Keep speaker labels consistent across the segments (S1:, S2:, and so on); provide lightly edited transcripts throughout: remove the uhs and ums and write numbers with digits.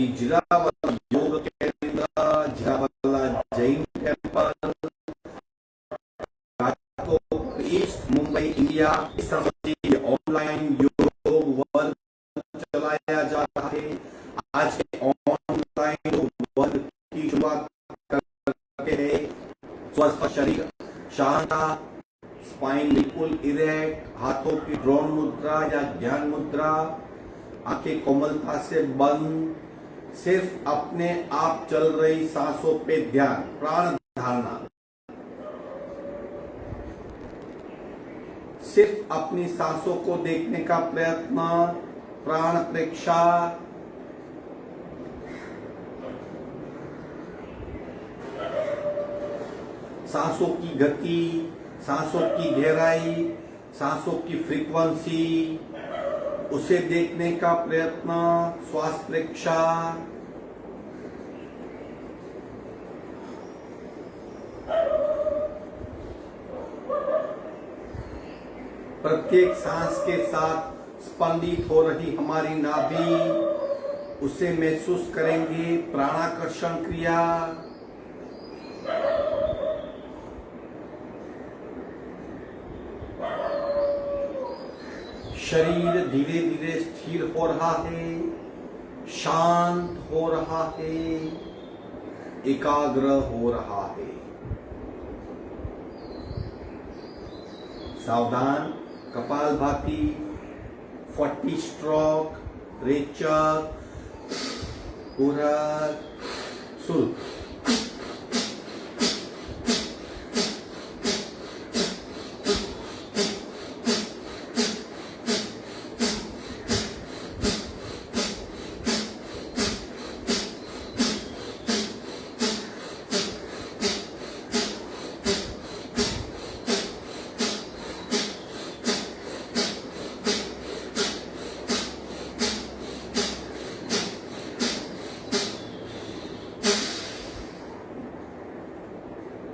S1: श्री जिरावाला योग केंद्र, Jirawala Jain temple, Rajkot east, Mumbai, India, इस ऑनलाइन योग वर्ग चलाया जा रहा है। आज के ऑनलाइन वर्ग की शुरुआत करते हैं। स्वस्थ शरीर, शांत, स्पाइन बिल्कुल इरेक्ट, हाथों की ड्रोन मुद्रा या ध्यान मुद्रा, आंखें कोमलता से बंद, सिर्फ अपने आप चल रही सांसों पे ध्यान, प्राण धारणा, सिर्फ अपनी सांसों को देखने का प्रयत्न, प्राण प्रेक्षा। सांसों की गति, सांसों की गहराई, सांसों की फ्रीक्वेंसी, उसे देखने का प्रयत्न, श्वास प्रेक्षा। प्रत्येक सांस के साथ स्पंदित हो रही हमारी नाभि, उसे महसूस करेंगे। प्राणाकर्षण क्रिया, शरीर धीरे धीरे स्थिर हो रहा है, शांत हो रहा है, एकाग्र हो रहा है। सावधान, कपालभाति, 40 स्ट्रोक, रेचक, पूरक, शुरू।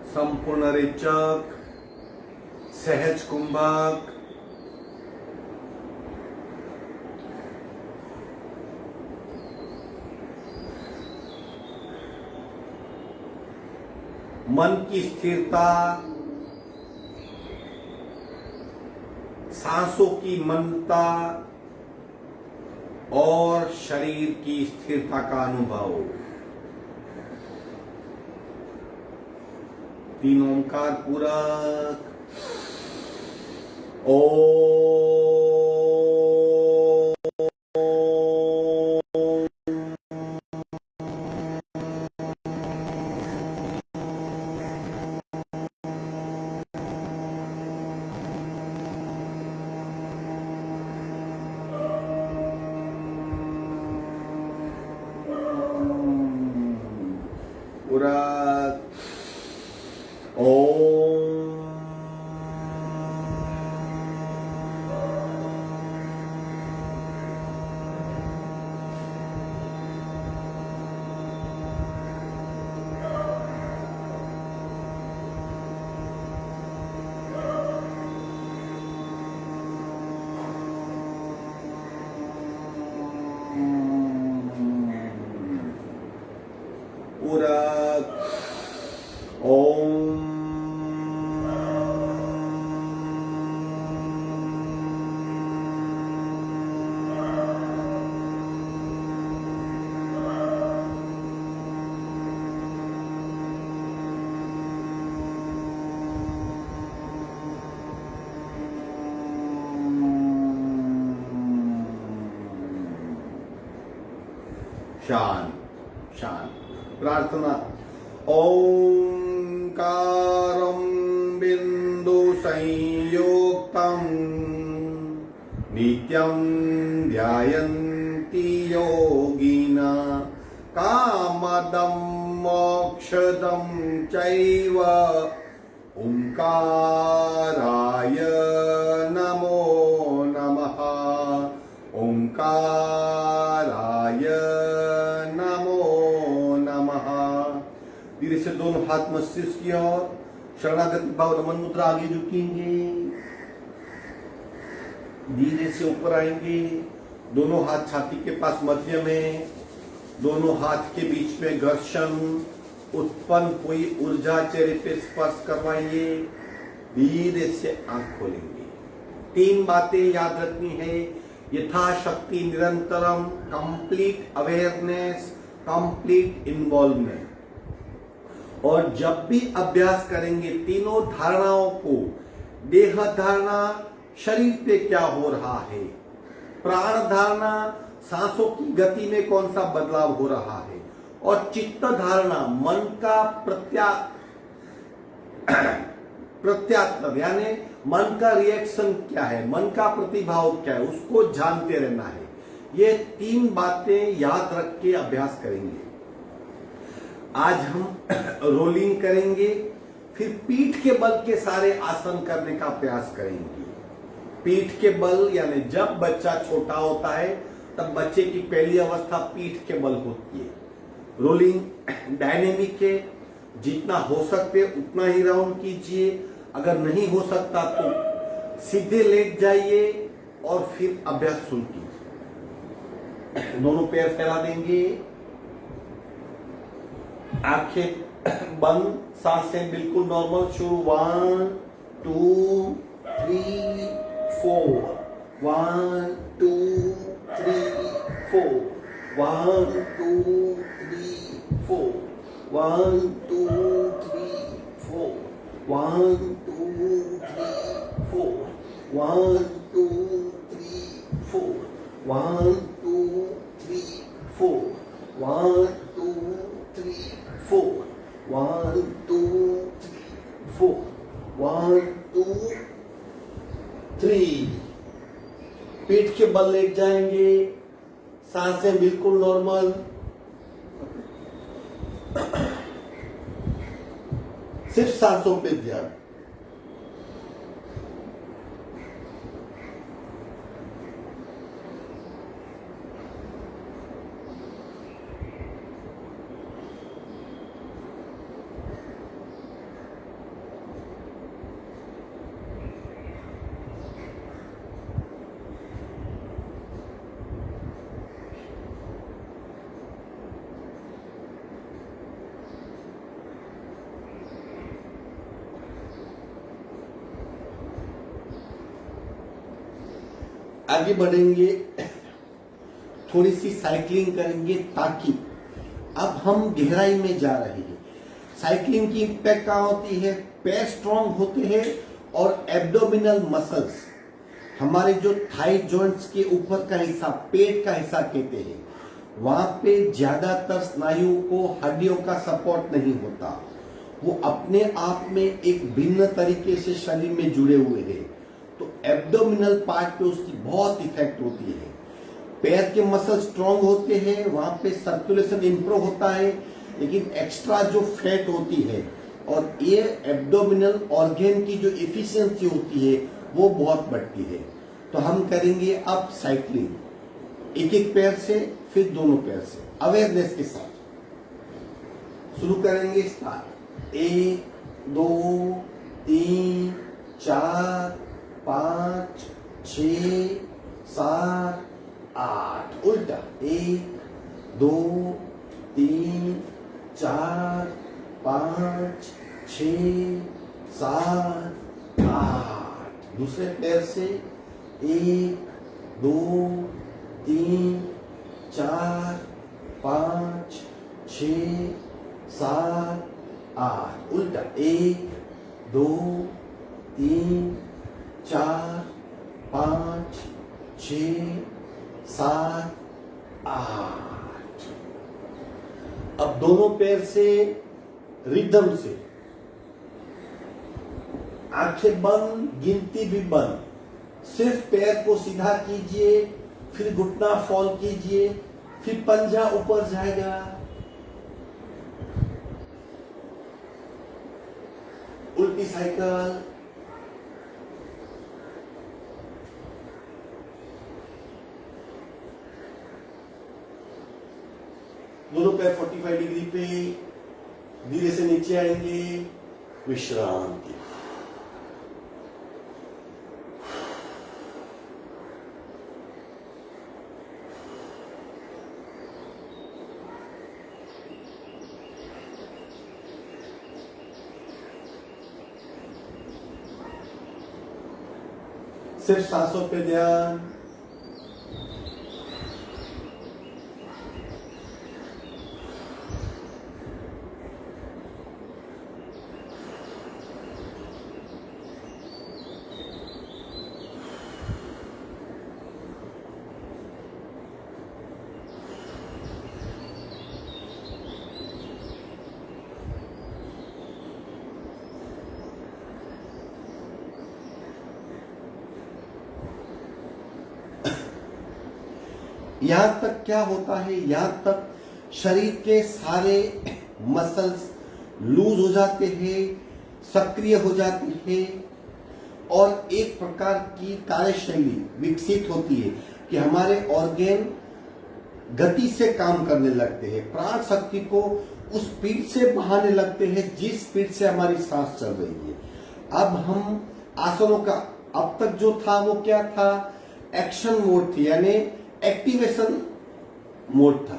S1: संपूर्ण रेचक, सहज कुंभक, मन की स्थिरता, सांसों की मंदता और शरीर की स्थिरता का अनुभव। 3 ओंकार पूरक। पूरक। पूरक। ओम। शांत शांत। प्रार्थना। ओंकारं बिंदु संयुक्तं नित्यं ध्यायन्ति योगिना कामदं मोक्षदं चैव ओंकाराय नमो नमः। ओंकाराय नमो नमः। धीरे से दोनों हाथ मस्तिष्क की ओर, शरणागति भाव नमन मुद्रा आगे झुकेंगे, धीरे से ऊपर आएंगे, दोनों हाथ छाती के पास मध्य में, दोनों हाथ के बीच में घर्षण, उत्पन्न हुई ऊर्जा चेहरे पे स्पर्श करवाइए, धीरे से आंख खोलेंगे। 3 बातें याद रखनी है, यथाशक्ति निरंतरम, कंप्लीट अवेयरनेस, कंप्लीट इन्वॉल्वमेंट। और जब भी अभ्यास करेंगे तीनों धारणाओं को, देह धारणा, शरीर पे क्या हो रहा है, प्राण धारणा, सांसों की गति में कौन सा बदलाव हो रहा है, और चित्त धारणा, मन का प्रत्यात्तर यानी मन का रिएक्शन क्या है, मन का प्रतिभाव क्या है, उसको जानते रहना है। ये 3 बातें याद रख के अभ्यास करेंगे। आज हम रोलिंग करेंगे, फिर पीठ के बल के सारे आसन करने का प्रयास करेंगे। पीठ के बल यानी जब बच्चा छोटा होता है तब बच्चे की पहली अवस्था पीठ के बल होती है। रोलिंग डायनेमिक है, जितना हो सकते उतना ही राउंड कीजिए, अगर नहीं हो सकता तो सीधे लेट जाइए और फिर अभ्यास शुरू कीजिए। दोनों पैर फैला देंगे, आंखें बंद, सांसें बिल्कुल नॉर्मल शुरू। 1 2 3 4, 1 2 3 4, 1 2 3 4, 1 2 3 4, 1 2 3 4, 1 2 3 4, 1 2 3 4, 1 2 3 4, 1 2 3 4, 1 2 3। पीठ के बल लेट जाएंगे, सांसें बिल्कुल नॉर्मल। सिर्फ सांसों पे ध्यान। आगे बढ़ेंगे, थोड़ी सी साइकिलिंग करेंगे, ताकि अब हम गहराई में जा रहे हैं। साइकिलिंग की इम्पैक्ट क्या होती है, पैर स्ट्रांग होते हैं और एब्डोमिनल मसल्स, हमारे जो थाई जॉइंट्स के ऊपर का हिस्सा, पेट का हिस्सा कहते हैं, वहां पे ज्यादातर स्नायु को हड्डियों का सपोर्ट नहीं होता, वो अपने आप में एक भिन्न तरीके से शरीर में जुड़े हुए हैं। तो एब्डोमिनल पार्ट पे उसकी बहुत इफेक्ट होती है। पैर के मसल स्ट्रांग होते हैं, वहां पे सर्कुलेशन इंप्रूव होता है, लेकिन एक्स्ट्रा जो फैट होती है और ये एब्डोमिनल ऑर्गन की जो एफिशिएंसी होती है वो बहुत बढ़ती है। तो हम करेंगे अब साइकिलिंग, एक एक पैर से, फिर दोनों पैर से, अवेयरनेस के साथ शुरू करेंगे। स्टार्ट। 1 2 3 4 5 6 7 8, उल्टा। 1 2 3 4 5 6 7 8। दूसरे पैर से 1 2 3 4 5 6 7 8, उल्टा। 1 2 3 4 5 6 7 8। अब दोनों पैर से रिदम से, आंखें बंद, गिनती भी बंद, सिर्फ पैर को सीधा कीजिए, फिर घुटना फॉल कीजिए, फिर पंजा ऊपर जाएगा। उल्टी साइकिल। दोनों पैर 45 डिग्री पे, धीरे से नीचे आएंगे, विश्रांति। सिर्फ सांसों पे ध्यान। यहां तक क्या होता है, यहां तक शरीर के सारे मसल्स लूज हो जाते हैं, सक्रिय हो जाते हैं और एक प्रकार की कार्यशैली विकसित होती है कि हमारे ऑर्गेन गति से काम करने लगते हैं, प्राण शक्ति को उस स्पीड से बहाने लगते हैं जिस स्पीड से हमारी सांस चल रही है। अब हम आसनों का, अब तक जो था वो क्या था, एक्शन मोड थी, यानी एक्टिवेशन मोड था।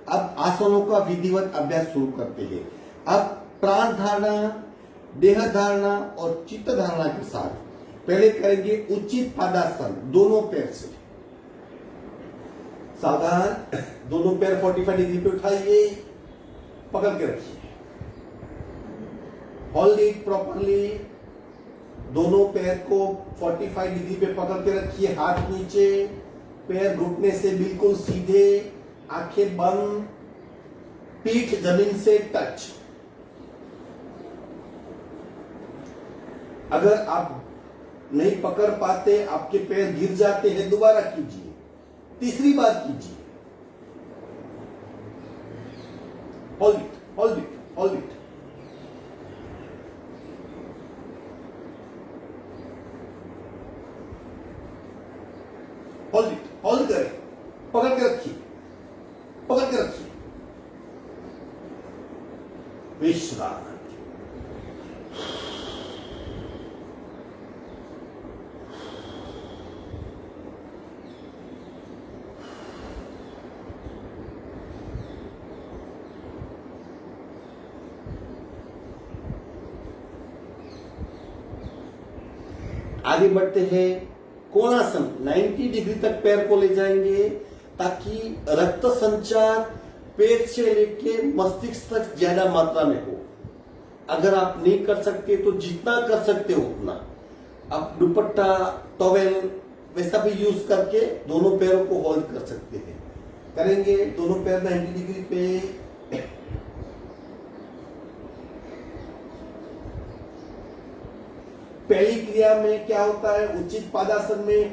S1: अब आसनों का विधिवत अभ्यास शुरू करते हैं। अब प्राण धारणा, देह धारणा और चित्त धारणा के साथ पहले करेंगे उचित पादासन, दोनों पैर से सावधान, दोनों पैर 45 डिग्री पे उठाइए, पकड़ के रखिए, होल्ड इट प्रॉपरली। दोनों पैर को 45 डिग्री पे पकड़ के रखिए, हाथ नीचे, पैर घुटने से बिल्कुल सीधे, आंखें बंद, पीठ जमीन से टच। अगर आप नहीं पकड़ पाते, आपके पैर गिर जाते हैं, दोबारा कीजिए, तीसरी बार कीजिए। Hold it, hold it, hold it. Hold it, hold करें, पकड़ के रखिए, पकड़ के रखिए, विश्राम। आगे बढ़ते हैं, कोणासन 90 डिग्री तक पैर को ले जाएंगे ताकि रक्त संचार पेट से लेके मस्तिष्क तक ज्यादा मात्रा में हो। अगर आप नहीं कर सकते तो जितना कर सकते हो उतना आप दुपट्टा, टॉवेल वैसा भी यूज करके दोनों पैरों को होल्ड कर सकते हैं। करेंगे दोनों पैर 90 डिग्री पे। पहली क्रिया में क्या होता है, उचित पादासन में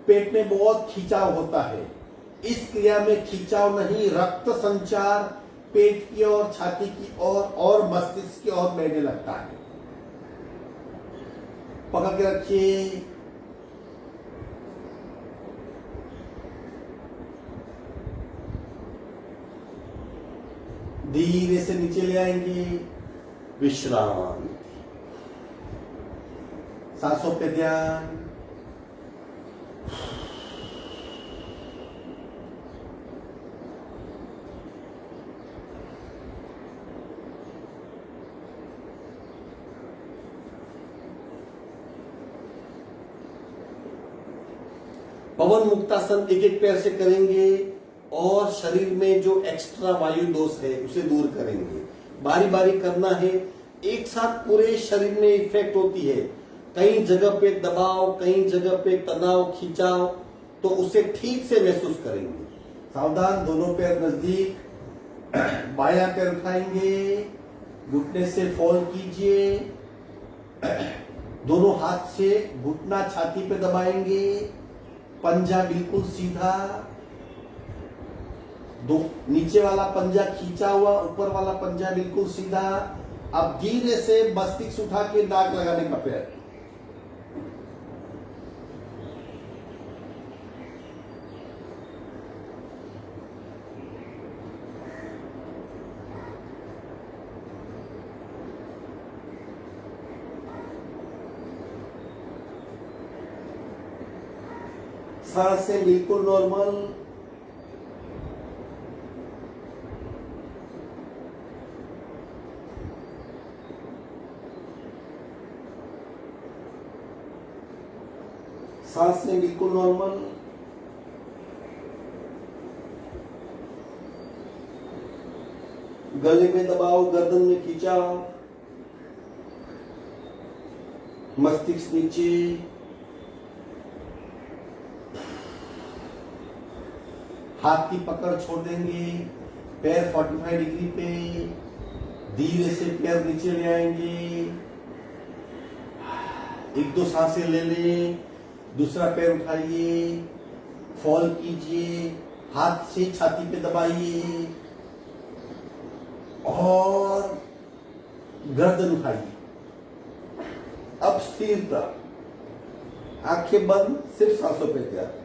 S1: पेट में बहुत खिंचाव होता है। इस क्रिया में खिंचाव नहीं, रक्त संचार पेट की ओर, छाती की ओर और मस्तिष्क की ओर बढ़ने लगता है। पकड़ के रखिए, धीरे से नीचे ले आएंगे, विश्राम, सांसों पे ध्यान। पवन मुक्तासन एक एक पैर से करेंगे और शरीर में जो एक्स्ट्रा वायु दोष है उसे दूर करेंगे। बारी बारी करना है, एक साथ पूरे शरीर में इफेक्ट होती है। कई जगह पे दबाव, कई जगह पे तनाव, खिंचाव, तो उसे ठीक से महसूस करेंगे। सावधान, दोनों पैर नजदीक, बायां पैर उठाएंगे, घुटने से फोल्ड कीजिए, दोनों हाथ से घुटना छाती पे दबाएंगे, पंजा बिल्कुल सीधा, दो नीचे वाला पंजा खींचा हुआ, ऊपर वाला पंजा बिल्कुल सीधा। अब धीरे से मस्तिष्क उठा के नाक लगाने का प्रयत्न। सांसें बिल्कुल नॉर्मल।
S2: सांसें बिल्कुल नॉर्मल। गले में दबाव, गर्दन में खिंचाव, मस्तिष्क नीचे, हाथ की पकड़ छोड़ देंगे, पैर 45 डिग्री पे, धीरे से पैर नीचे ले आएंगे, एक दो सांसें ले लें, दूसरा पैर उठाइए, फॉल कीजिए, हाथ से छाती पे दबाइए और गर्दन उठाइए। अब स्थिरता, आंखें बंद, सिर्फ सांसों पे ध्यान।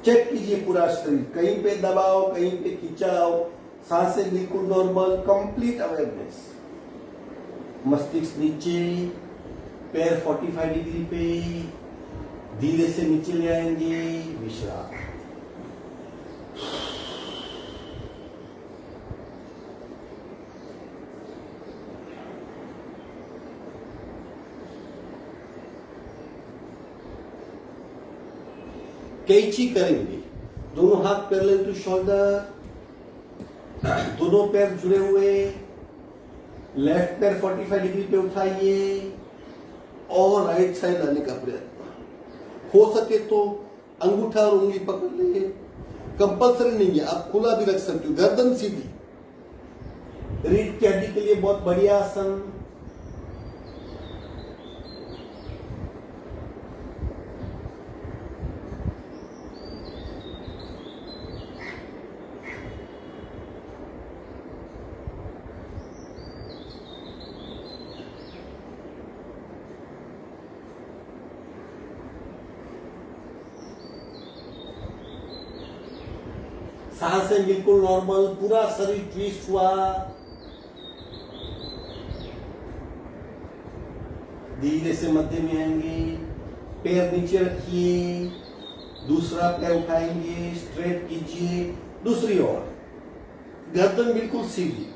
S2: चेक कीजिए पूरा शरीर, कहीं पे दबाव, कहीं पे खिंचाव, सांसें बिल्कुल नॉर्मल, कंप्लीट अवेयरनेस। मस्तिष्क नीचे, पैर 45 डिग्री पे, धीरे से नीचे ले आएंगे, विश्राम। कैची करेंगे, दोनों हाथ पैरेलल टू शोल्डर, दोनों पैर जुड़े हुए, लेफ्ट पैर 45 डिग्री पे उठाइए और राइट साइड लाने का प्रयत्न। हो सके तो अंगूठा और उंगली पकड़ ले, कंपल्सरी नहीं है, आप खुला भी रख सकते हो, गर्दन सीधी। रीढ़ की हड्डी के लिए बहुत बढ़िया आसन। सांसें बिल्कुल नॉर्मल, पूरा शरीर ट्विस्ट हुआ। धीरे से मध्य में आएंगे, पैर नीचे रखिए, दूसरा पैर उठाएंगे, स्ट्रेट कीजिए, दूसरी ओर, गर्दन बिल्कुल सीधी।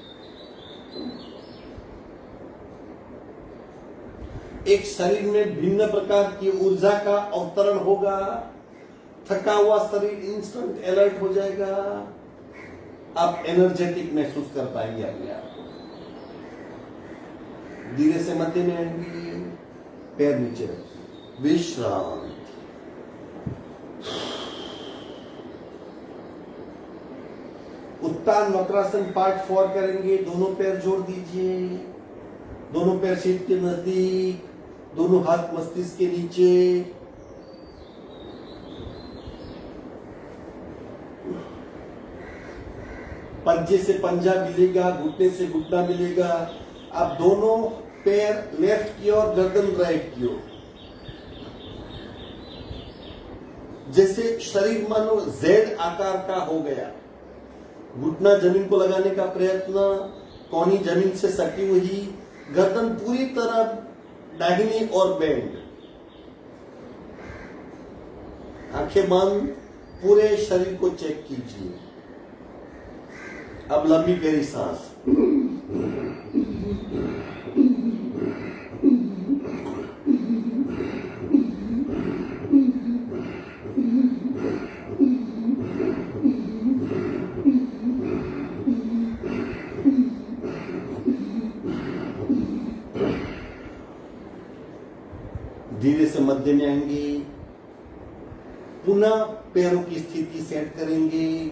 S2: एक शरीर में भिन्न प्रकार की ऊर्जा का अवतरण होगा। थका हुआ शरीर इंस्टेंट अलर्ट हो जाएगा, आप एनर्जेटिक महसूस कर पाएंगे अपने आप को। धीरे से मध्य में आएंगे, पैर नीचे रखिए, विश्राम। उत्तान वक्रासन पार्ट 4 करेंगे। दोनों पैर जोड़ दीजिए, दोनों पैर सीट के नजदीक, दोनों हाथ मस्तिष्क के नीचे। पंजे से पंजा मिलेगा, घुटने से घुटना मिलेगा। आप दोनों पैर लेफ्ट की ओर, गर्दन राइट की ओर, जैसे शरीर मानो जेड आकार का हो गया। घुटना जमीन को लगाने का प्रयत्न, कोहनी जमीन से सटी हुई, गर्दन पूरी तरह दाहिनी और बेंड, आंखें बंद, पूरे शरीर को चेक कीजिए। अब लंबी गहरी सांस। धीरे से मध्य में आएंगे, पुनः पैरों की स्थिति सेट करेंगे।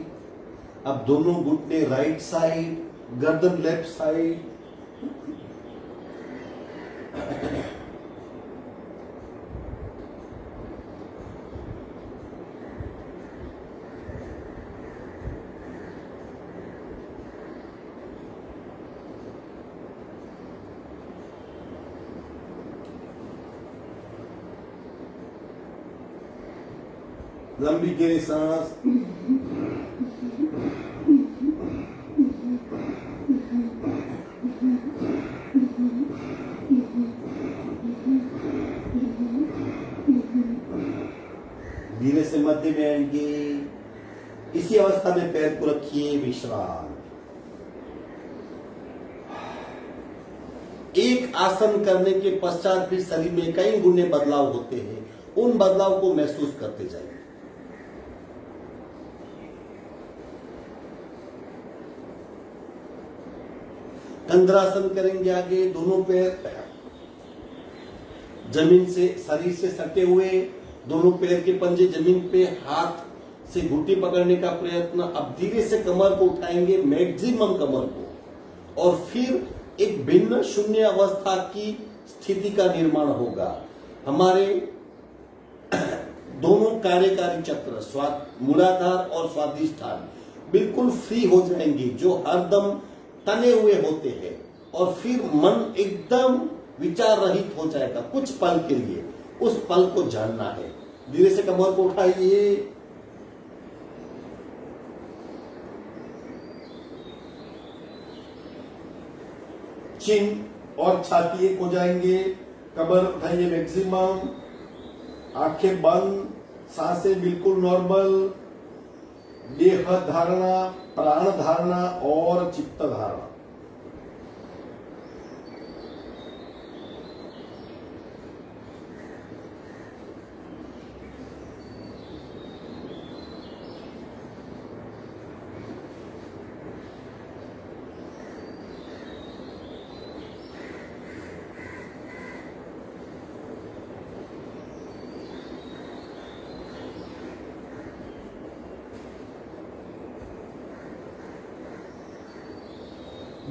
S2: अब दोनों घुटने राइट साइड, गर्दन लेफ्ट साइड। लंबी गहरी सांस। धीरे से मध्य में आएंगे। इसी अवस्था में पैर को रखिए विश्राम। एक आसन करने के पश्चात भी शरीर में कई गुने बदलाव होते हैं, उन बदलाव को महसूस करते जाइए। कंद्रासन करेंगे। आगे दोनों पैर जमीन से, शरीर से सटे हुए, दोनों पैर के पंजे जमीन पे, हाथ से घुट्टी पकड़ने का प्रयत्न। अब धीरे से कमर को उठाएंगे, मैक्सिमम कमर को, और फिर एक भिन्न शून्य अवस्था की स्थिति का निर्माण होगा। हमारे दोनों कार्यकारी चक्र, मूलाधार और स्वादिष्ठान, बिल्कुल फ्री हो जाएंगे, जो हरदम तने हुए होते हैं, और फिर मन एकदम विचार रहित हो जाएगा कुछ पल के लिए। उस पल को जानना है। धीरे से कमर को उठाइए, चिन और छाती एक हो जाएंगे। कमर उठाइए मैक्सिमम, आंखें बंद, सांसें बिल्कुल नॉर्मल। देह धारणा, प्राण धारणा और चित्त धारणा।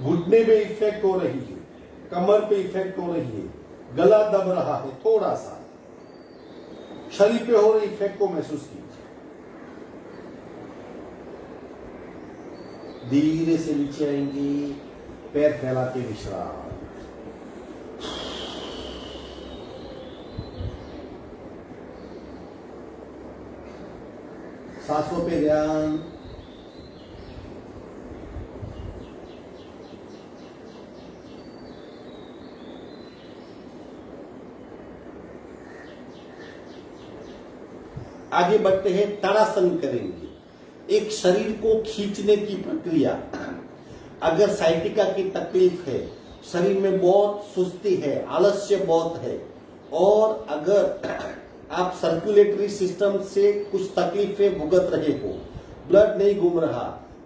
S2: घुटने पे इफेक्ट हो रही है, कमर पे इफेक्ट हो रही है, गला दब रहा है थोड़ा सा, शरीर पे हो रही इफेक्ट को महसूस कीजिए। धीरे से नीचे आएंगे, पैर फैला के विश्राम। सांसों पे ध्यान। आगे बढ़ते हैं, ताड़ासन करेंगे। एक शरीर को खींचने की प्रक्रिया। अगर साइटिका की तकलीफ है, शरीर में बहुत सुस्ती है, आलस्य बहुत है, और अगर आप सर्कुलेटरी सिस्टम से कुछ तकलीफें भुगत रहे हो, ब्लड नहीं घूम रहा,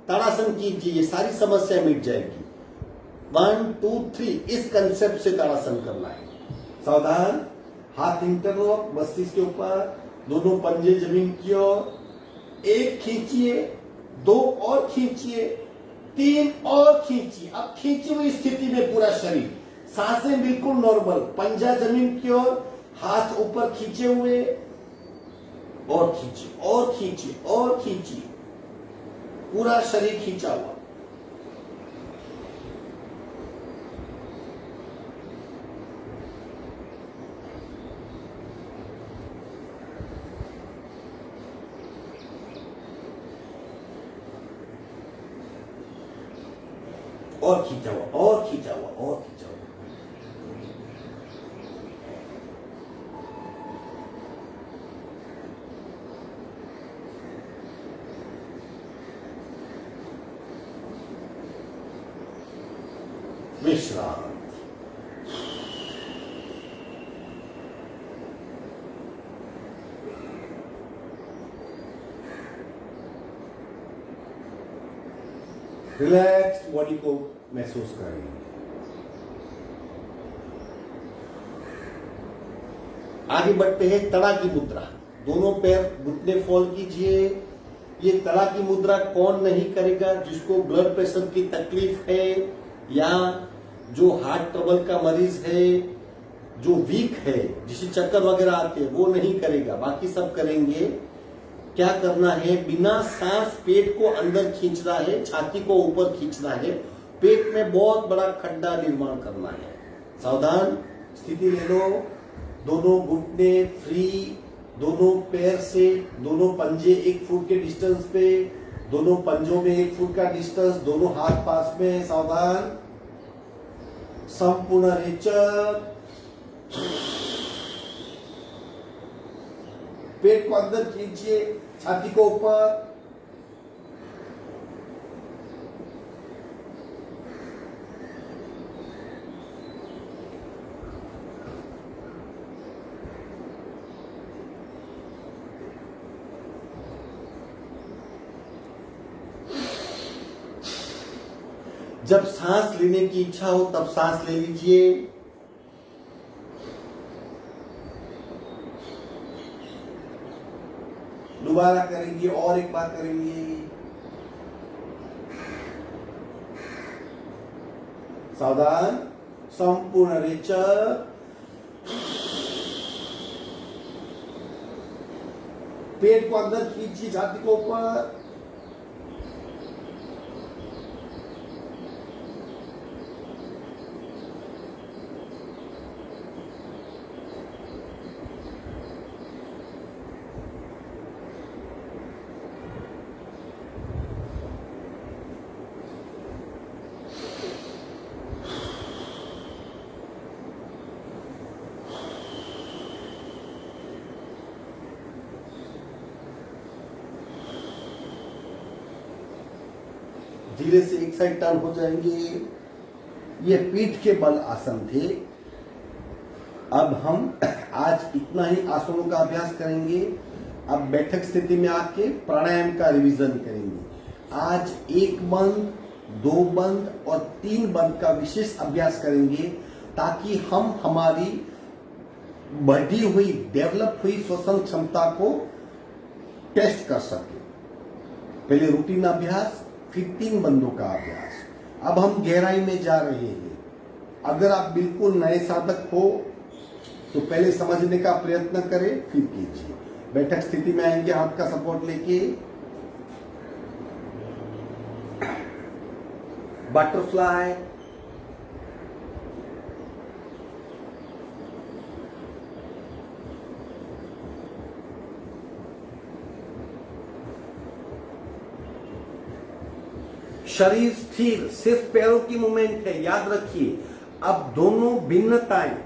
S2: ताड़ासन कीजिए, ये सारी समस्या मिट जाएगी। 1 2 3 इस कंसेप्ट से ताड़ासन करना है। सावधान, हाथ इंटरलॉक मस्तिष्क के ऊपर, दोनों पंजे जमीन की ओर। एक खींचिए, 2 और खींचिए, 3 और खींचिए। अब खींची हुई स्थिति में पूरा शरीर, सांसें बिल्कुल नॉर्मल, पंजा जमीन की ओर, हाथ ऊपर खींचे हुए, और खींचिए और खींचिए और खींचिए, पूरा शरीर खींचा हुआ। और खींचा हुआ और खींचा हुआ और खींचा हुआ। विश्राम। रिलैक्स बॉडी को महसूस करेंगे। आगे बढ़ते हैं, तड़ा की मुद्रा। दोनों पैर घुटने फोल्ड कीजिए। ये तड़ा की मुद्रा कौन नहीं करेगा? जिसको ब्लड प्रेशर की तकलीफ है, या जो हार्ट ट्रबल का मरीज है, जो वीक है, जिसे चक्कर वगैरह आते हैं, वो नहीं करेगा, बाकी सब करेंगे। क्या करना है? बिना सांस पेट को अंदर खींचना है, छाती को ऊपर खींचना है, पेट में बहुत बड़ा खड्डा निर्माण करना है। सावधान, स्थिति ले लो। दोनों घुटने फ्री, दोनों पैर से दोनों पंजे 1 फुट के डिस्टेंस पे, दोनों पंजों में 1 फुट का डिस्टेंस, दोनों हाथ पास में। सावधान, संपूर्ण रेचक। पेट को अंदर खींचिए, छाती को ऊपर। जब सांस लेने की इच्छा हो तब सांस ले लीजिए। दोबारा करेंगे और एक बार करेंगे। सावधान, संपूर्ण रेचक, पेट को अंदर खींचिए, छाती को ऊपर। धीरे से एक साइड टर्न हो जाएंगे। ये पीठ के बल आसन थे। अब हम आज इतना ही आसनों का अभ्यास करेंगे। अब बैठक स्थिति में आके प्राणायाम का रिवीजन करेंगे। आज 1 बंद, 2 बंद और 3 बंद का विशेष अभ्यास करेंगे ताकि हम हमारी बढ़ी हुई, डेवलप हुई श्वसन क्षमता को टेस्ट कर सके। पहले रूटीन अभ्यास, फिर 3 बंदों का अभ्यास। अब हम गहराई में जा रहे हैं। अगर आप बिल्कुल नए साधक हो तो पहले समझने का प्रयत्न करें, फिर कीजिए। बैठक स्थिति में आएंगे, हाथ का सपोर्ट लेके बटरफ्लाई, शरीर स्थिर, सिर्फ पैरों की मूवमेंट है, याद रखिए। अब दोनों भिन्नताएं,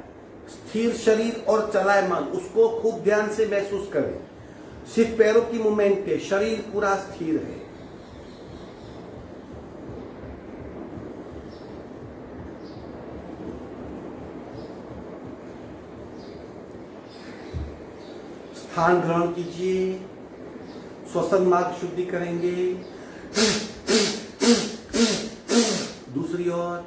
S2: स्थिर शरीर और चलायमान, उसको खूब ध्यान से महसूस करें। सिर्फ पैरों की मूवमेंट है, शरीर पूरा स्थिर है। स्थान ग्रहण कीजिए, श्वसन मार्ग शुद्धि करेंगे। दूसरी ओर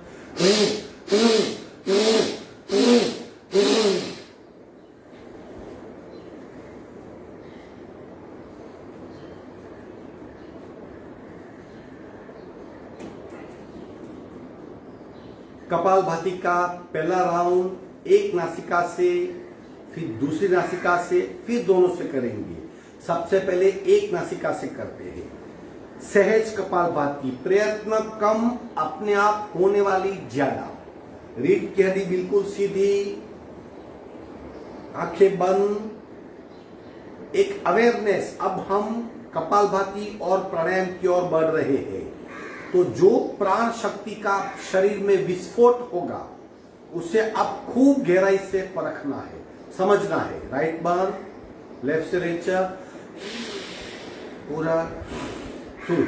S2: कपालभाति का पहला राउंड एक नासिका से, फिर दूसरी नासिका से, फिर दोनों से करेंगे। सबसे पहले एक नासिका से करते हैं। सहज कपालभाति, प्रयत्न कम, अपने आप होने वाली ज्यादा। रीढ़ की हड्डी बिल्कुल सीधी, आंखें बंद, एक अवेयरनेस। अब हम कपालभाति और प्राणायाम की ओर बढ़ रहे हैं। तो जो प्राण शक्ति का शरीर में विस्फोट होगा उसे अब खूब गहराई से परखना है, समझना है। राइट बर्न, लेफ्ट से रेचा, पूरा शुरू।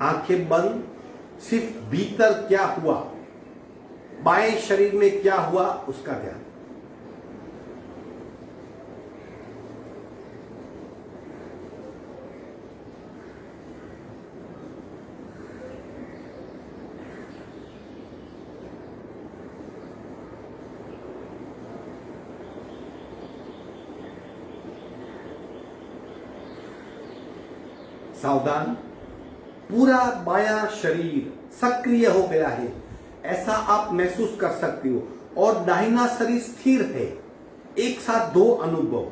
S2: आंखें बंद, सिर्फ भीतर क्या हुआ, बाएं शरीर में क्या हुआ उसका ध्यान। सावधान, पूरा बायां शरीर सक्रिय हो गया है।
S1: ऐसा आप महसूस कर सकते हो। और दाहिना शरीर स्थिर है। एक साथ दो अनुभव,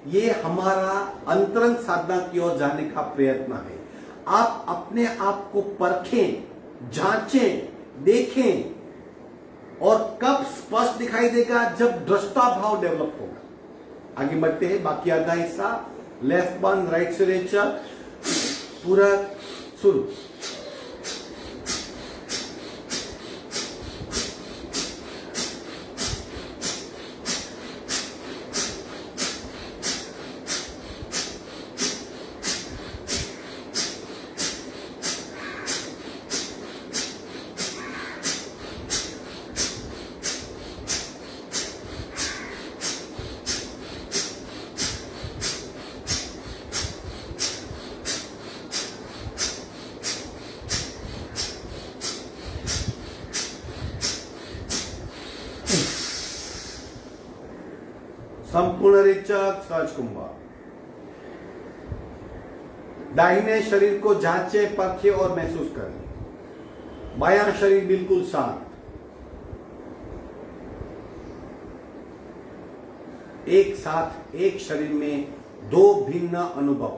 S1: ये हमारा अंतरंग साधना की ओर जाने का प्रयत्न है। आप अपने आप को परखें, जांचें, देखें, और कब स्पष्ट दिखाई देगा? जब दृष्टा भाव डेवलप होगा। आगे बढ़ते हैं, बाकी आधा हिस्सा। लेफ्ट बंद, राइट से रेचर, पूरा शुरू। संपूर्ण रेचक, सहज कुंभ। दाहिने शरीर को जांचे, परखे और महसूस करें। बायां शरीर बिल्कुल शांत। एक साथ एक शरीर में दो भिन्न अनुभव।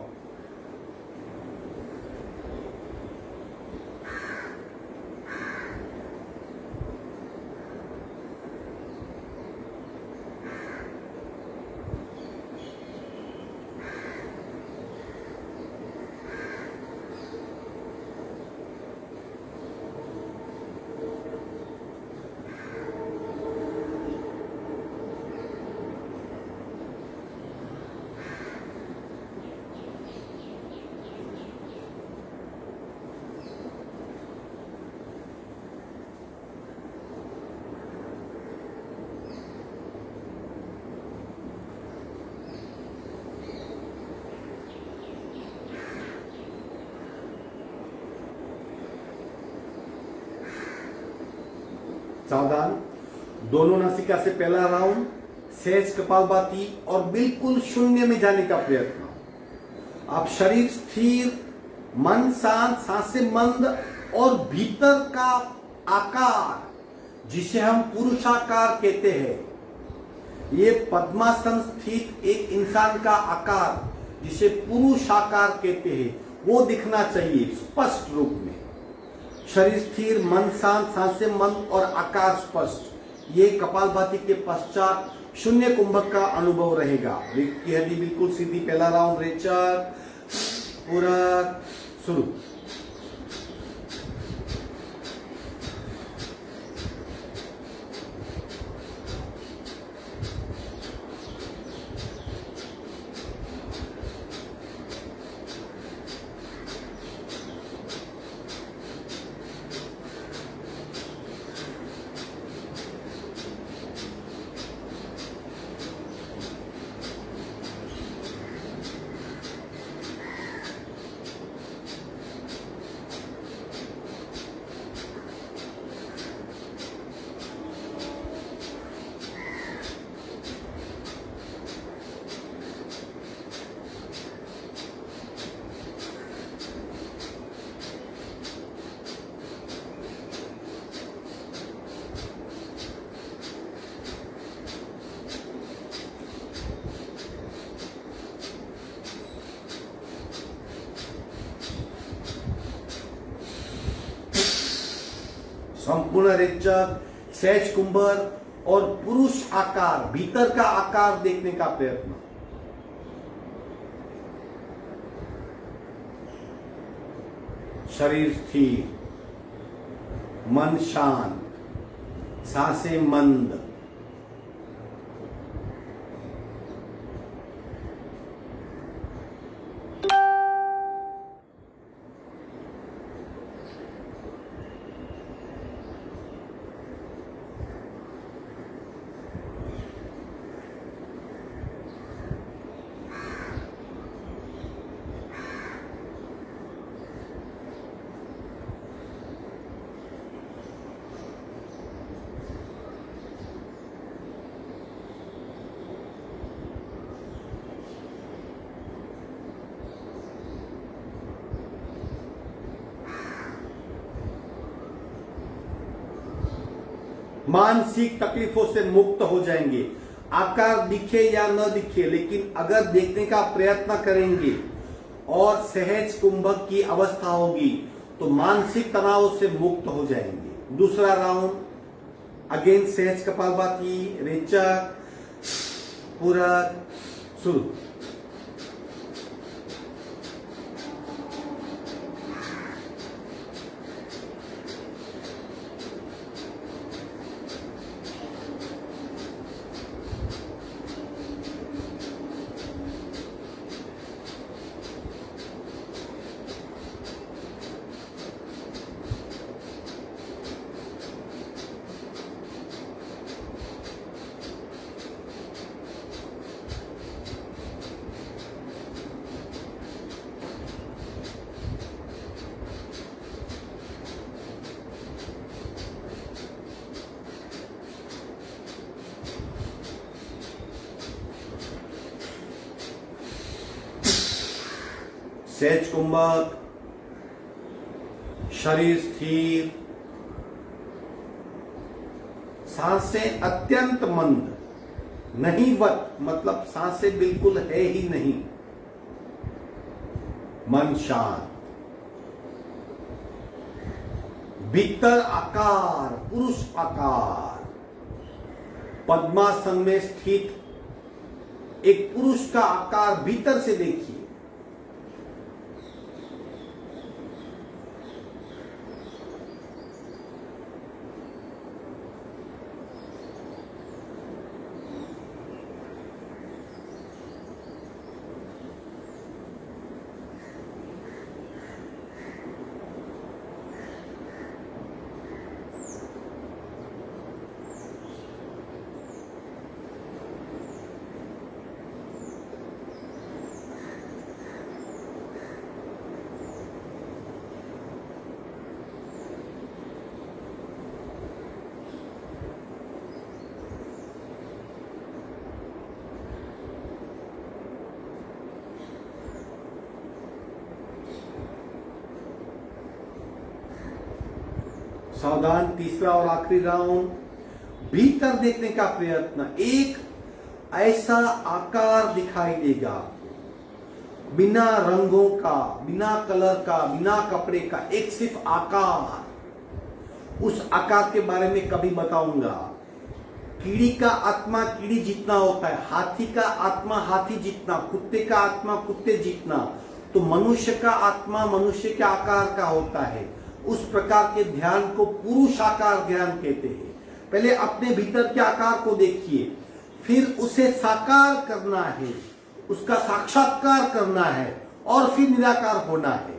S1: सावधान, दोनों नासिका से पहला राउंड, सहज कपालभाति और बिल्कुल शून्य में जाने का प्रयत्न। आप शरीर स्थिर, मन शांत, सांसें मंद, और भीतर का आकार जिसे हम पुरुषाकार कहते हैं, ये पद्मासन स्थित एक इंसान का आकार जिसे पुरुषाकार कहते हैं, वो दिखना चाहिए स्पष्ट रूप में। शरीर स्थिर, मन शांत, सांसें मंद और आकार स्पष्ट। ये कपालभाति के पश्चात शून्य कुंभक का अनुभव रहेगा। रिक्त की हड्डी बिल्कुल सीधी। पहला राउंड रेचक, पूरा शुरू। संपूर्ण रेचक, सहज कुंभर और पुरुष आकार, भीतर का आकार देखने का प्रयत्न। शरीर स्थिर, मन शांत, सांसें मंद। मानसिक तकलीफों से मुक्त हो जाएंगे। आकार दिखे या न दिखे, लेकिन अगर देखने का प्रयत्न करेंगे और सहज कुंभक की अवस्था होगी तो मानसिक तनाव से मुक्त हो जाएंगे। दूसरा राउंड अगेन सहज कपालभाति, रेचक, पूरक, शुरू। सहज कुंभक, शरीर स्थिर, सांसें अत्यंत मंद, नहीवत मतलब सांसें बिल्कुल है ही नहीं, मन शांत, भीतर आकार, पुरुष आकार, पद्मासन में स्थित एक पुरुष का आकार भीतर से देखिए। सावधान, तीसरा और आखिरी राउंड, भीतर देखने का प्रयत्न। एक ऐसा आकार दिखाई देगा आपको, बिना रंगों का, बिना कलर का, बिना कपड़े का, एक सिर्फ आकार। उस आकार के बारे में कभी बताऊंगा। कीड़ी का आत्मा कीड़ी जितना होता है, हाथी का आत्मा हाथी जितना, कुत्ते का आत्मा कुत्ते जितना, तो मनुष्य का आत्मा मनुष्य के आकार का होता है। उस प्रकार के ध्यान को पुरुषाकार ध्यान कहते हैं। पहले अपने भीतर के आकार को देखिए, फिर उसे साकार करना है, उसका साक्षात्कार करना है और फिर निराकार होना है।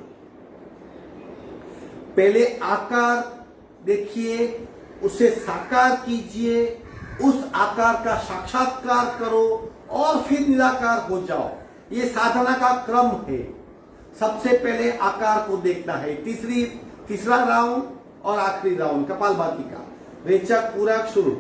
S1: पहले आकार देखिए, उसे साकार कीजिए, उस आकार का साक्षात्कार करो और फिर निराकार हो जाओ। ये साधना का क्रम है। सबसे पहले आकार को देखना है। तीसरा राउंड और आखिरी राउंड कपालभाति का, रेचक, पूरक, शुरू।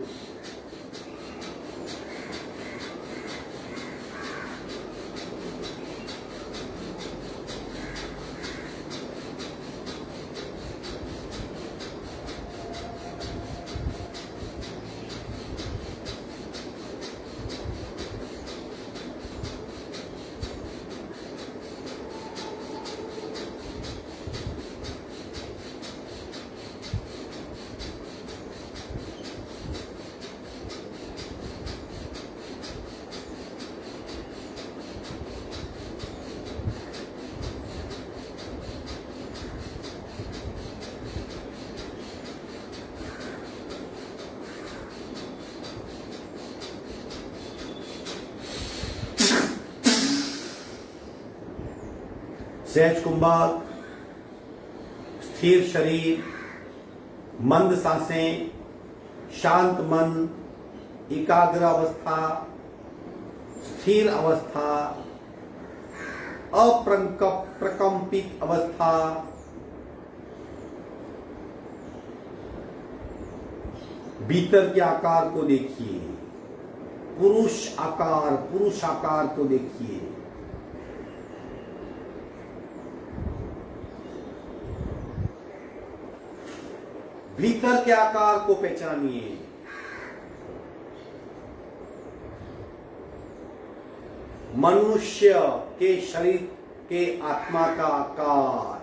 S1: सहज कुंभक, स्थिर शरीर, मंद सांसें, शांत मन, एकाग्र अवस्था, स्थिर अवस्था, अप्रकंपित अवस्था, भीतर के आकार को देखिए, पुरुष आकार को देखिए। भीतर के आकार को पहचानिए। मनुष्य के शरीर के आत्मा का आकार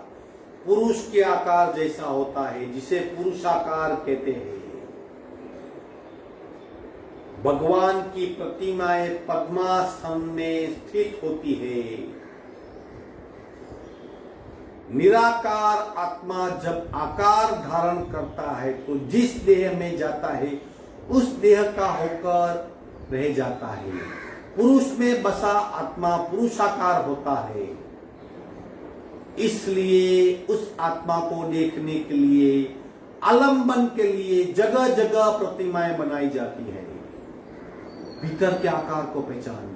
S1: पुरुष के आकार जैसा होता है, जिसे पुरुषाकार कहते हैं। भगवान की प्रतिमाएं पद्मासन में स्थित होती है। निराकार आत्मा जब आकार धारण करता है तो जिस देह में जाता है उस देह का होकर रह जाता है। पुरुष में बसा आत्मा पुरुषाकार होता है, इसलिए उस आत्मा को देखने के लिए, आलंबन के लिए जगह जगह प्रतिमाएं बनाई जाती है। भीतर के आकार को पहचानिए।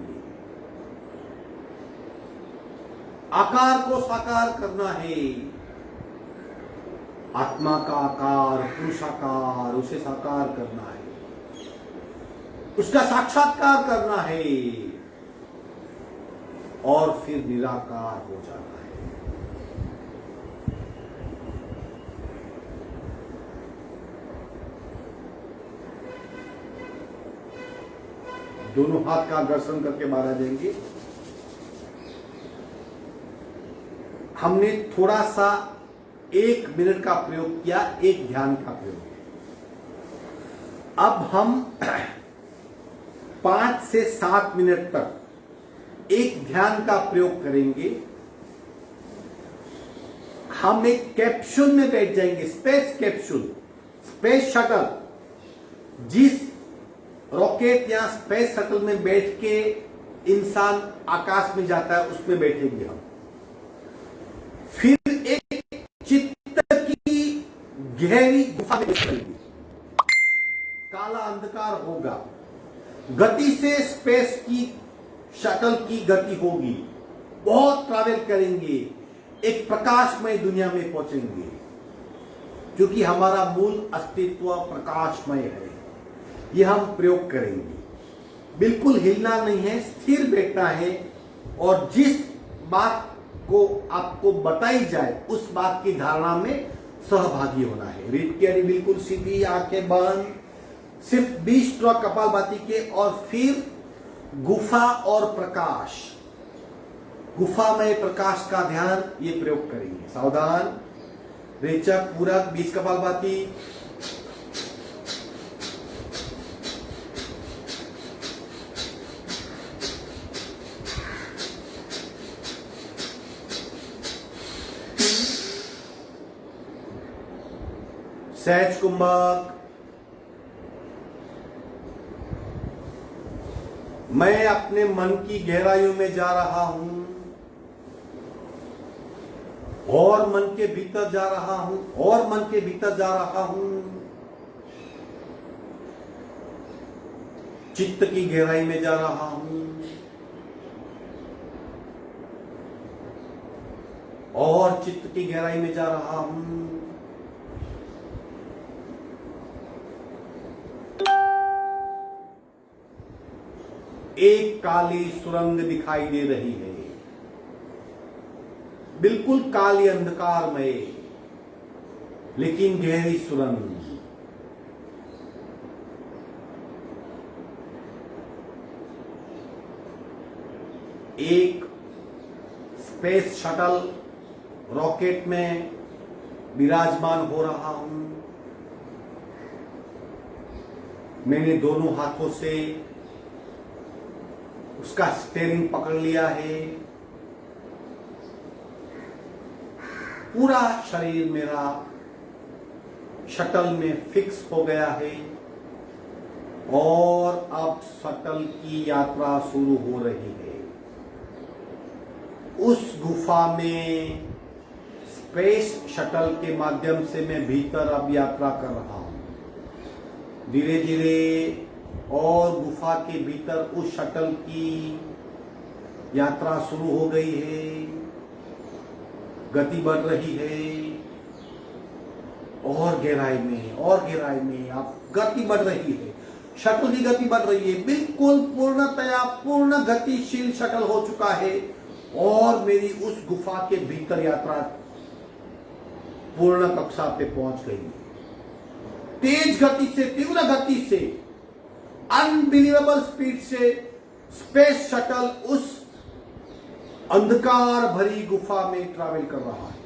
S1: आकार को साकार करना है। आत्मा का आकार पुरुषाकार, उसे साकार करना है, उसका साक्षात्कार करना है और फिर निराकार हो जाना है। दोनों हाथ का घर्षण करके बाहर आ जाएंगे। हमने थोड़ा सा 1 मिनट का प्रयोग किया, एक ध्यान का प्रयोग। अब हम 5 से 7 मिनट तक एक ध्यान का प्रयोग करेंगे। हम एक कैप्सूल में बैठ जाएंगे, स्पेस कैप्सूल, स्पेस शटल। जिस रॉकेट या स्पेस शटल में बैठ के इंसान आकाश में जाता है उसमें बैठेंगे हम। फिर एक चित्त की गहरी गुफा में बैठेंगे। काला अंधकार होगा, गति से स्पेस की शटल की गति होगी, बहुत ट्रैवल करेंगे, एक प्रकाशमय दुनिया में पहुंचेंगे, क्योंकि हमारा मूल अस्तित्व प्रकाशमय है। यह हम प्रयोग करेंगे। बिल्कुल हिलना नहीं है, स्थिर बैठना है और जिस बात को आपको बताई जाए उस बात की धारणा में सहभागी होना है। रीत की अड़ी बिल्कुल सीधी, आंखें बंद, सिर्फ 20 स्ट्रोक कपालभाति के और फिर गुफा और प्रकाश, गुफा में प्रकाश का ध्यान, ये प्रयोग करेंगे। सावधान, रेचक, पूरक, 20 कपालभाति। सहज कुंभक। मैं अपने मन की गहराइयों में जा रहा हूं और मन के भीतर जा रहा हूं और मन के भीतर जा रहा हूं। चित्त की गहराई में जा रहा हूं और चित्त की गहराई में जा रहा हूं। एक काली सुरंग दिखाई दे रही है, बिल्कुल काली अंधकारमय, लेकिन गहरी सुरंग। एक स्पेस शटल रॉकेट में विराजमान हो रहा हूं। मैंने दोनों हाथों से उसका स्टीयरिंग पकड़ लिया है। पूरा शरीर मेरा शटल में फिक्स हो गया है और अब शटल की यात्रा शुरू हो रही है। उस गुफा में स्पेस शटल के माध्यम से मैं भीतर अब यात्रा कर रहा हूं। धीरे धीरे और गुफा के भीतर उस शटल की यात्रा शुरू हो गई है। गति बढ़ रही है और गहराई में अब गति बढ़ रही है। शटल की गति बढ़ रही है, बिल्कुल पूर्णतया पूर्ण गतिशील शटल हो चुका है और मेरी उस गुफा के भीतर यात्रा पूर्ण कक्षा पे पहुंच गई। तेज गति से, तीव्र गति से, अनबिलीवेबल स्पीड से स्पेस शटल उस अंधकार भरी गुफा में ट्रैवल कर रहा है,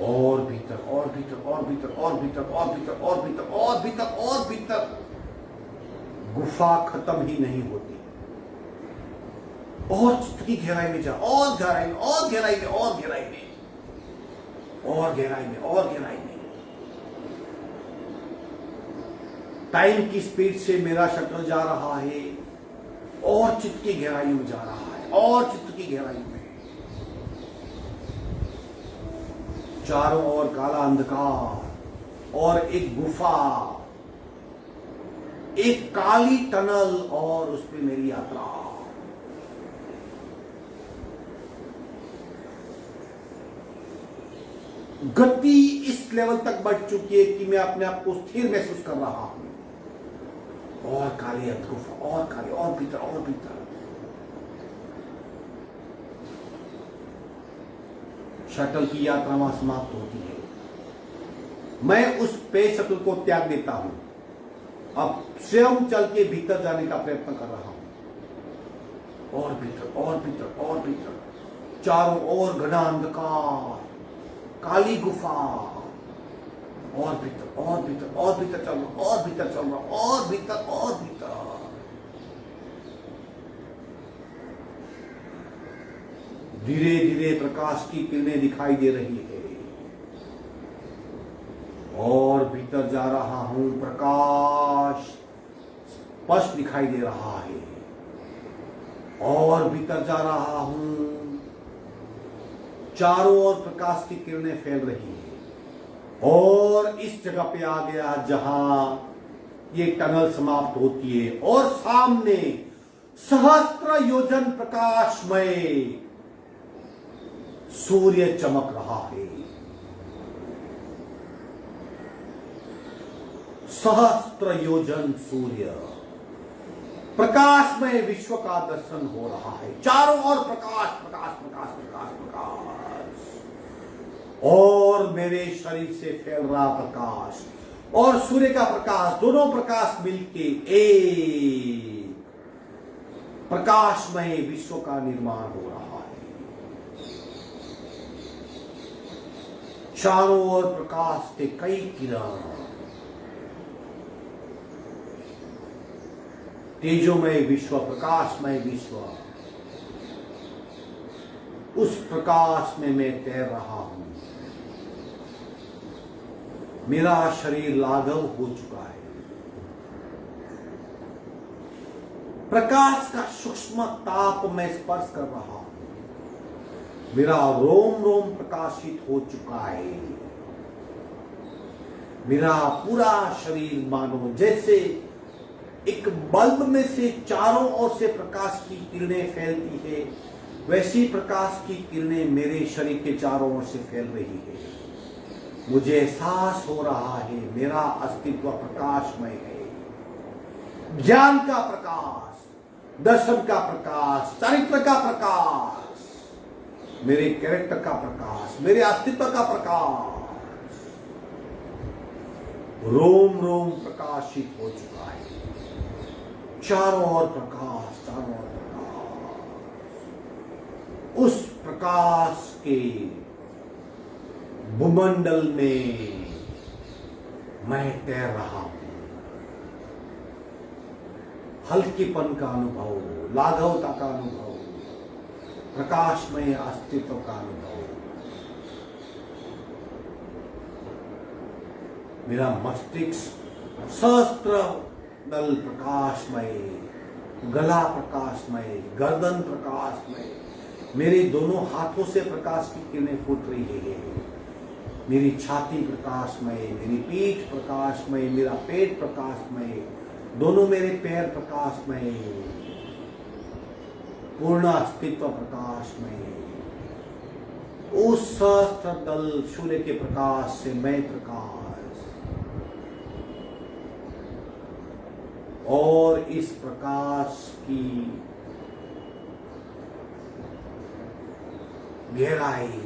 S1: और भीतर और भीतर और भीतर और भीतर और भीतर और भीतर और भीतर और भीतर, गुफा खत्म ही नहीं होती। और चित्त की गहराई में जा, और गहराई में, और गहराई में, और गहराई में, और गहराई में, और गहराई में। टाइम की स्पीड से मेरा शटल जा रहा है, और चित्त की गहराई में जा रहा है, और चित्त की गहराई में। चारों ओर काला अंधकार और एक गुफा, एक काली टनल, और उस पे मेरी यात्रा। गति इस लेवल तक बढ़ चुकी है कि मैं अपने आप को स्थिर महसूस कर रहा हूं। और काली गुफा, और काली, और भीतर, और भीतर। शटल की यात्रा वहां समाप्त होती है। मैं उस पे शटल को त्याग देता हूं, अब स्वयं चल के भीतर जाने का प्रयत्न कर रहा हूं। और भीतर, और भीतर, और भीतर, चारों ओर घना अंधकार, काली गुफा, और भीतर, और भीतर, और भीतर चल रहा, और भीतर चल रहा, और भीतर, और भीतर। धीरे धीरे प्रकाश की किरणें दिखाई दे रही है, और भीतर जा रहा हूं। प्रकाश स्पष्ट दिखाई दे रहा है, और भीतर जा रहा हूं। चारों ओर प्रकाश की किरणें फैल रही है, और इस जगह पे आ गया जहां ये टनल समाप्त होती है, और सामने सहस्त्र योजन प्रकाशमय सूर्य चमक रहा है। सहस्त्र योजन सूर्य, प्रकाशमय विश्व का दर्शन हो रहा है। चारों ओर प्रकाश, प्रकाश, प्रकाश, प्रकाश, प्रकाश, और मेरे शरीर से फैल रहा प्रकाश और सूर्य का प्रकाश, दोनों प्रकाश मिलके एक प्रकाशमय विश्व का निर्माण हो रहा है। चारों ओर प्रकाश के कई किरण, तेजोमय विश्व, प्रकाशमय विश्व, उस प्रकाश में मैं तैर रहा हूं। मेरा शरीर लाघव हो चुका है। प्रकाश का सूक्ष्म ताप मैं स्पर्श कर रहा हूं। मेरा रोम रोम प्रकाशित हो चुका है। मेरा पूरा शरीर मानो जैसे एक बल्ब में से चारों ओर से प्रकाश की किरणें फैलती है, वैसी प्रकाश की किरणें मेरे शरीर के चारों ओर से फैल रही है। मुझे एहसास हो रहा है मेरा अस्तित्व प्रकाशमय है। ज्ञान का प्रकाश, दर्शन का प्रकाश, चरित्र का प्रकाश, मेरे कैरेक्टर का प्रकाश, मेरे अस्तित्व का प्रकाश, रोम रोम प्रकाशित हो चुका है। चारों ओर प्रकाश, चारों ओर प्रकाश। उस प्रकाश के भूमंडल में मैं तैर रहा हूं। हल्केपन का अनुभव, लाघवता का अनुभव, प्रकाशमय अस्तित्व का अनुभव। मेरा मस्तिष्क सहस्त्र दल प्रकाशमय, गला प्रकाशमय, गर्दन प्रकाशमय, मेरे दोनों हाथों से प्रकाश की किरणें फूट रही है। मेरी छाती प्रकाशमय, मेरी पीठ प्रकाशमय, मेरा पेट प्रकाशमय, दोनों मेरे पैर प्रकाशमय, पूर्ण अस्तित्व प्रकाशमय। उस सहस्त्र दल सूर्य के प्रकाश से मैं प्रकाश, और इस प्रकाश की गहराई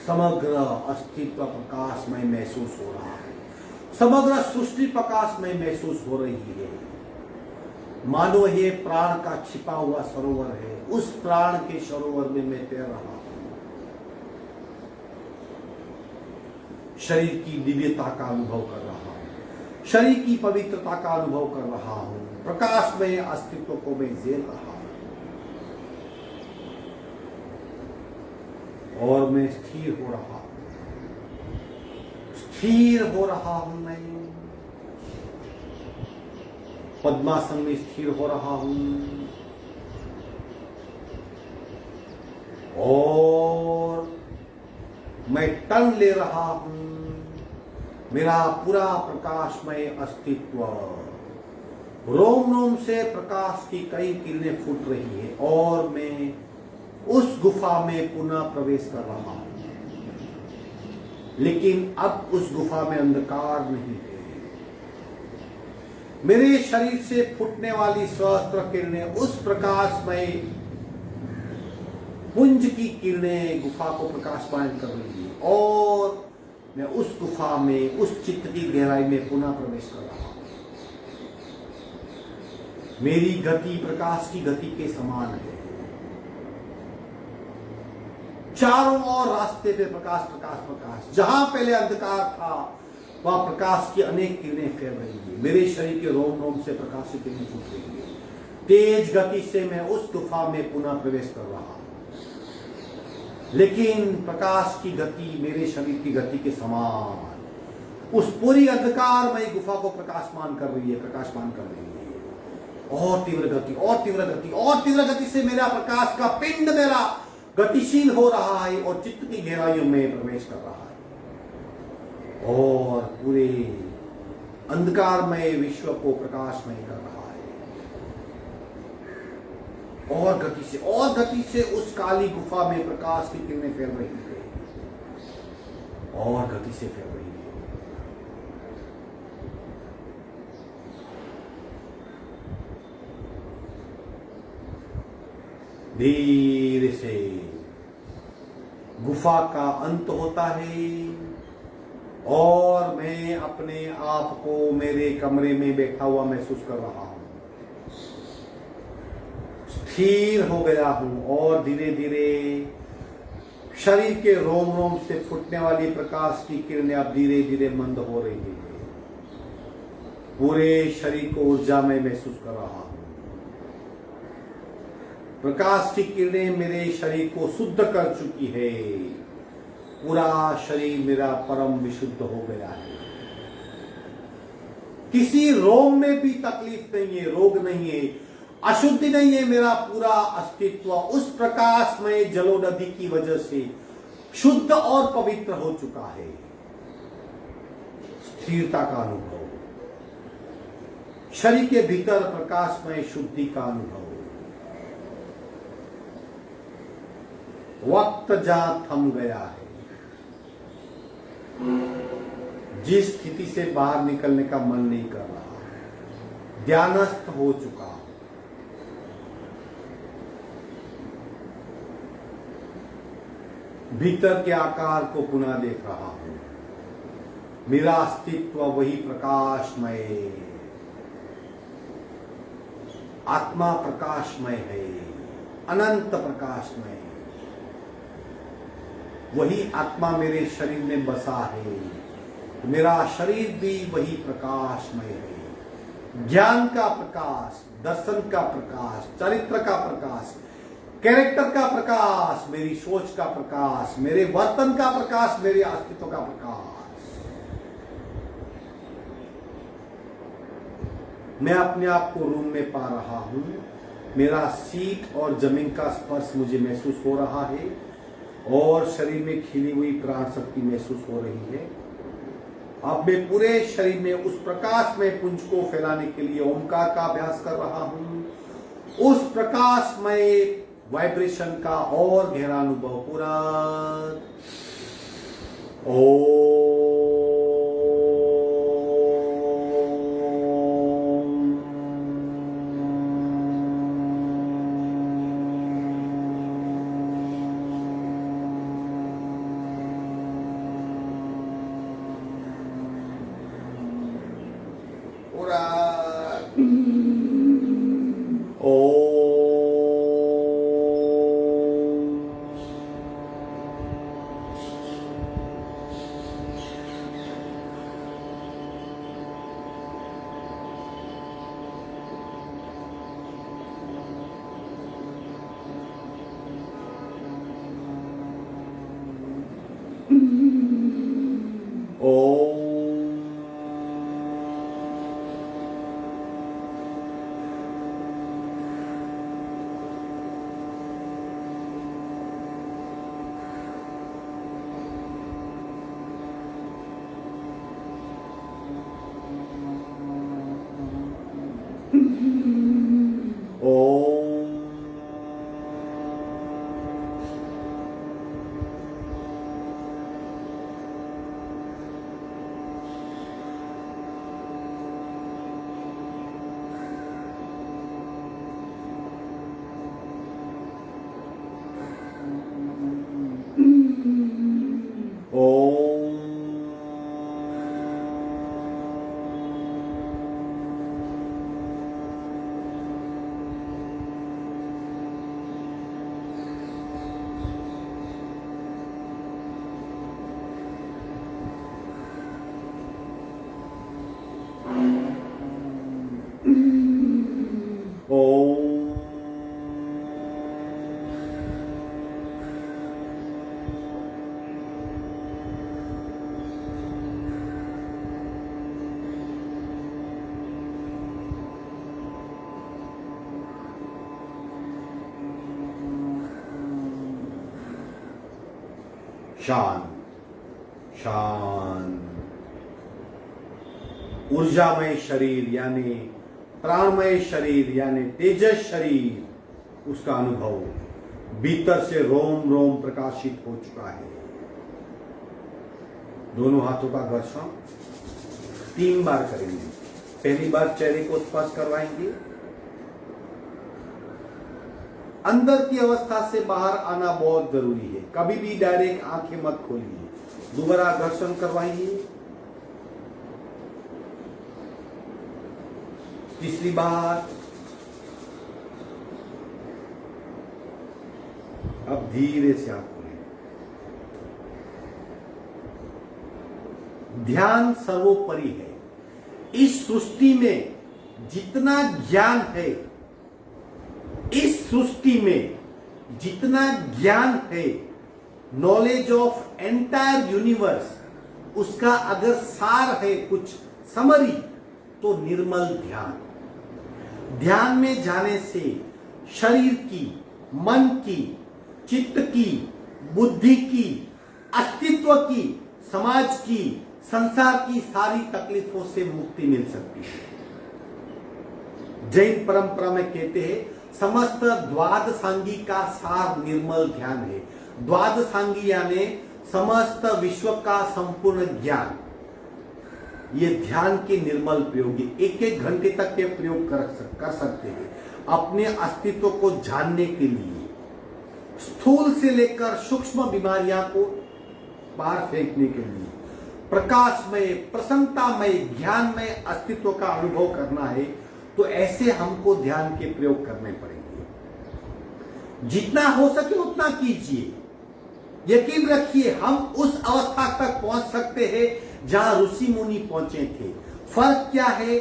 S1: समग्र अस्तित्व प्रकाशमय महसूस हो रहा है। समग्र सृष्टि प्रकाशमय महसूस हो रही है। मानो ये प्राण का छिपा हुआ सरोवर है, उस प्राण के सरोवर में मैं तैर रहा हूं। शरीर की दिव्यता का अनुभव कर रहा हूं, शरीर की पवित्रता का अनुभव कर रहा हूं, प्रकाश में अस्तित्व को मैं झेल रहा हूं और मैं स्थिर हो रहा हूं, स्थिर हो रहा हूं। मैं पद्मासन में स्थिर हो रहा हूं और मैं टर्न ले रहा हूं। मेरा पूरा प्रकाशमय अस्तित्व, रोम रोम से प्रकाश की कई किरणें फूट रही है और मैं उस गुफा में पुनः प्रवेश कर रहा हूं। लेकिन अब उस गुफा में अंधकार नहीं है। मेरे शरीर से फूटने वाली सहस्त्र किरणें उस प्रकाशमय पुंज की किरणें गुफा को प्रकाशमान कर रही है और मैं उस गुफा में, उस चित्त की गहराई में पुनः प्रवेश कर रहा हूं। मेरी गति प्रकाश की गति के समान है। चारों ओर रास्ते पे प्रकाश प्रकाश प्रकाश। जहां पहले अंधकार था वहां प्रकाश की अनेक किरणें फैल रही है। मेरे शरीर के रोम रोम से प्रकाश की किरणें फूट रही है। तेज गति से मैं उस गुफा में पुनः प्रवेश कर रहा हूं। लेकिन प्रकाश की गति मेरे शरीर की गति के समान उस पूरी अंधकारमय गुफा को प्रकाशमान कर रही है, प्रकाशमान कर रही है। और तीव्र गति, और तीव्र गति, और तीव्र गति से मेरा प्रकाश का पिंड मेरा गतिशील हो रहा है और चित्त की गहराइयों में प्रवेश कर रहा है और पूरे अंधकारमय विश्व को प्रकाशमय कर रहा है। और गति से उस काली गुफा में प्रकाश की किरणें फैल रही है और गति से फैल रही है। धीरे से गुफा का अंत होता है और मैं अपने आप को मेरे कमरे में बैठा हुआ महसूस कर रहा हूं। स्थिर हो गया हूं और धीरे धीरे शरीर के रोम रोम से फूटने वाली प्रकाश की किरणें अब धीरे धीरे मंद हो रही है। पूरे शरीर को ऊर्जा में महसूस कर रहा हूं। प्रकाश की किरणें मेरे शरीर को शुद्ध कर चुकी है। पूरा शरीर मेरा परम विशुद्ध हो गया है। किसी रोग में भी तकलीफ नहीं है, रोग नहीं है, अशुद्धि नहीं है। मेरा पूरा अस्तित्व उस प्रकाशमय जलोनदी की वजह से शुद्ध और पवित्र हो चुका है। स्थिरता का अनुभव, शरीर के भीतर प्रकाशमय शुद्धि का अनुभव। वक्त जहां थम गया है, जिस स्थिति से बाहर निकलने का मन नहीं कर रहा, ध्यानस्थ हो चुका, भीतर के आकार को पुनः देख रहा हूं। मेरा अस्तित्व वही प्रकाशमय, आत्मा प्रकाशमय है, अनंत प्रकाशमय। वही आत्मा मेरे शरीर में बसा है। मेरा शरीर भी वही प्रकाशमय है। ज्ञान का प्रकाश, दर्शन का प्रकाश, चरित्र का प्रकाश, कैरेक्टर का प्रकाश, मेरी सोच का प्रकाश, मेरे वर्तन का प्रकाश, मेरे अस्तित्व का प्रकाश। मैं अपने आप को रूम में पा रहा हूं। मेरा सीट और जमीन का स्पर्श मुझे महसूस हो रहा है और शरीर में खिली हुई प्राण शक्ति महसूस हो रही है। अब मैं पूरे शरीर में उस प्रकाशमय पुंज को फैलाने के लिए ओमकार का अभ्यास कर रहा हूं। उस प्रकाशमय वाइब्रेशन का और गहरा अनुभव पूरा पूरा शांत शांत। ऊर्जामय शरीर यानी प्राणमय शरीर यानी तेजस शरीर, उसका अनुभव भीतर से रोम रोम प्रकाशित हो चुका है। दोनों हाथों का घर्षण 3 बार करेंगे। पहली बार चेहरे को स्पर्श करवाएंगे, अंदर की अवस्था से बाहर आना बहुत जरूरी है। कभी भी डायरेक्ट आंखें मत खोलिए। दोबारा घर्षण करवाइए। तीसरी बार। अब धीरे से आंख खोलें। ध्यान सर्वोपरि है। इस सृष्टि में जितना ज्ञान है, इस सृष्टि में जितना ज्ञान है, नॉलेज ऑफ एंटायर यूनिवर्स, उसका अगर सार है कुछ समरी, तो निर्मल ध्यान। ध्यान में जाने से शरीर की, मन की, चित्त की, बुद्धि की, अस्तित्व की, समाज की, संसार की सारी तकलीफों से मुक्ति मिल सकती है। जैन परंपरा में कहते हैं समस्त द्वादशांगी का सार निर्मल ध्यान है। द्वादशांगी यानी समस्त विश्व का संपूर्ण ज्ञान। ये ध्यान के निर्मल प्रयोग, 1-1 घंटे तक के प्रयोग कर सकते हैं अपने अस्तित्व को जानने के लिए, स्थूल से लेकर सूक्ष्म बीमारियां को बाहर फेंकने के लिए, प्रकाशमय, प्रसन्नतामय, ज्ञानमय अस्तित्व का अनुभव करना है। तो ऐसे हमको ध्यान के प्रयोग करने पड़ेंगे। जितना हो सके उतना कीजिए। यकीन रखिए हम उस अवस्था तक पहुंच सकते हैं जहां ऋषि मुनि पहुंचे थे। फर्क क्या है?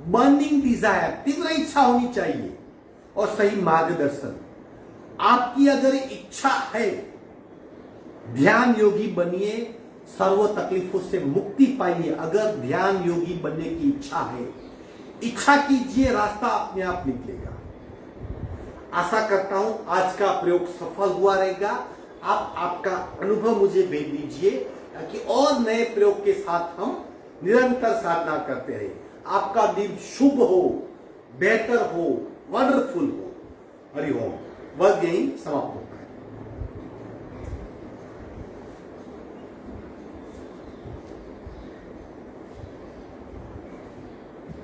S1: बर्निंग डिजायर, तीव्र इच्छा होनी चाहिए और सही मार्गदर्शन। आपकी अगर इच्छा है, ध्यान योगी बनिए, सर्व तकलीफों से मुक्ति पाइए। अगर ध्यान योगी बनने की इच्छा है, इच्छा कीजिए, रास्ता अपने आप निकलेगा। आशा करता हूं आज का प्रयोग सफल हुआ रहेगा। आप आपका अनुभव मुझे भेज दीजिए ताकि और नए प्रयोग के साथ हम निरंतर साधना करते रहे। आपका दिन शुभ हो, बेहतर हो, वंडरफुल हो। हरि ओम। वर्ग यहीं समाप्त हो।